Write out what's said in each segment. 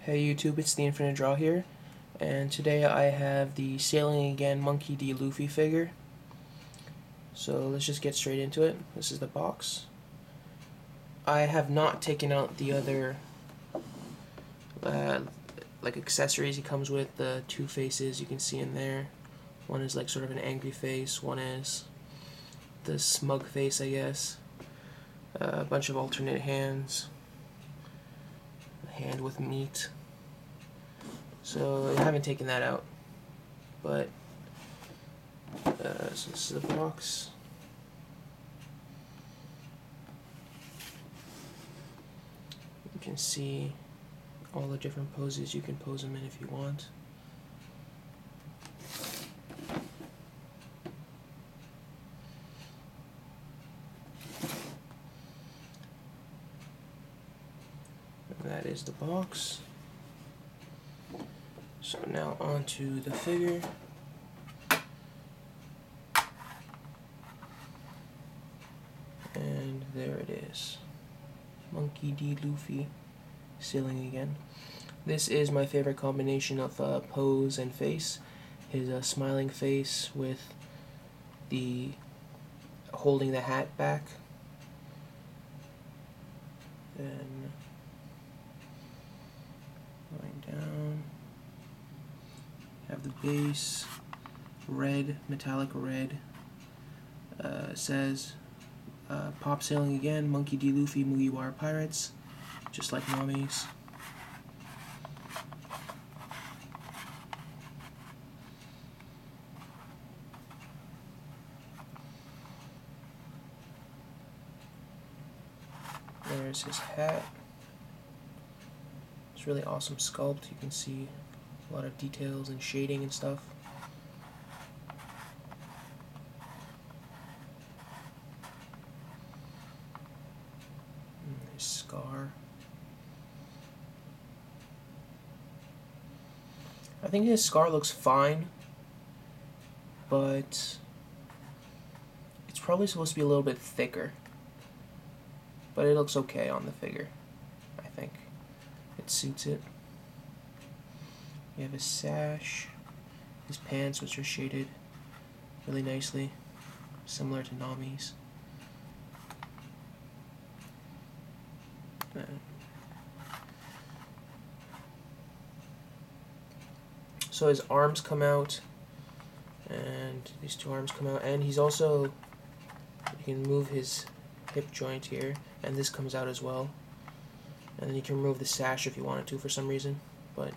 Hey YouTube, it's the Infinite Draw here, and today I have the Sailing Again Monkey D. Luffy figure. So let's just get straight into it. This is the box. I have not taken out the other like accessories he comes with, the two faces you can see in there. One is like sort of an angry face, one is the smug face, I guess. A bunch of alternate hands. A hand with meat. So I haven't taken that out, but so this is the box. You can see all the different poses you can pose them in if you want. And that is the box. So now onto the figure. And there it is. Monkey D. Luffy Sailing Again. This is my favorite combination of pose and face. His smiling face with the holding the hat back. Then going down. Have the base, red, metallic red, says P.O.P Sailing Again, Monkey D. Luffy, Mugiwara Pirates, just like Nami's. There's his hat. It's really awesome sculpt. You can see a lot of details and shading and stuff. And his scar. I think his scar looks fine, but it's probably supposed to be a little bit thicker. But it looks okay on the figure, I think. It suits it. You have his sash, his pants, which are shaded really nicely, similar to Nami's. So his arms come out, and these two arms come out, and he's also, you can move his hip joint here, and this comes out as well. And then you can remove the sash if you wanted to for some reason, but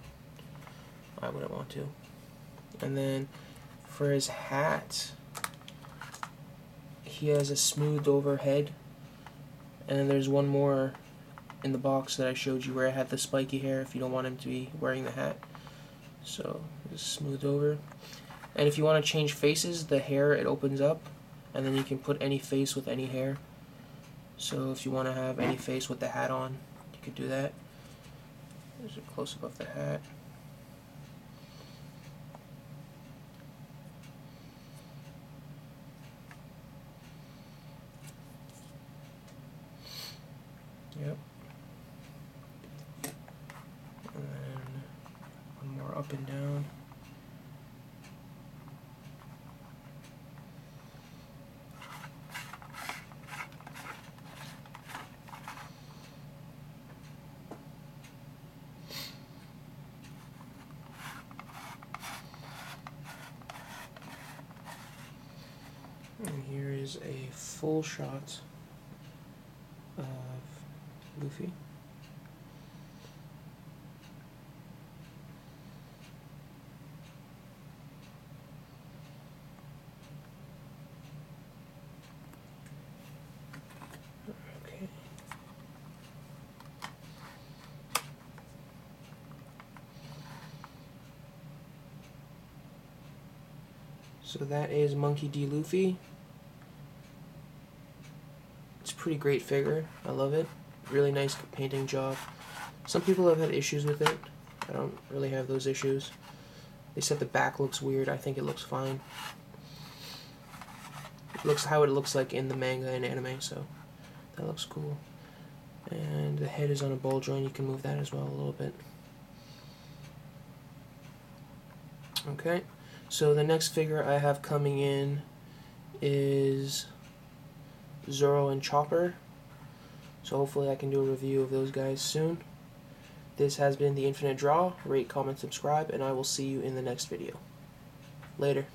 I wouldn't want to. And then for his hat, he has a smoothed over head, and then there's one more in the box that I showed you where it had the spiky hair if you don't want him to be wearing the hat. So it's smoothed over. And if you want to change faces, the hair, it opens up, and then you can put any face with any hair. So if you want to have any face with the hat on, you could do that. There's a close-up of the hat. Yep. And then one more up and down. And here is a full shot of Luffy. Okay. So that is Monkey D. Luffy. It's a pretty great figure. I love it. Really nice painting job. Some people have had issues with it. I don't really have those issues. They said the back looks weird. I think it looks fine. It looks how it looks like in the manga and anime, so that looks cool. And the head is on a ball joint. You can move that as well a little bit. Okay, so the next figure I have coming in is Zoro and Chopper. So hopefully I can do a review of those guys soon. This has been The Infinite Draw. Rate, comment, subscribe, and I will see you in the next video. Later.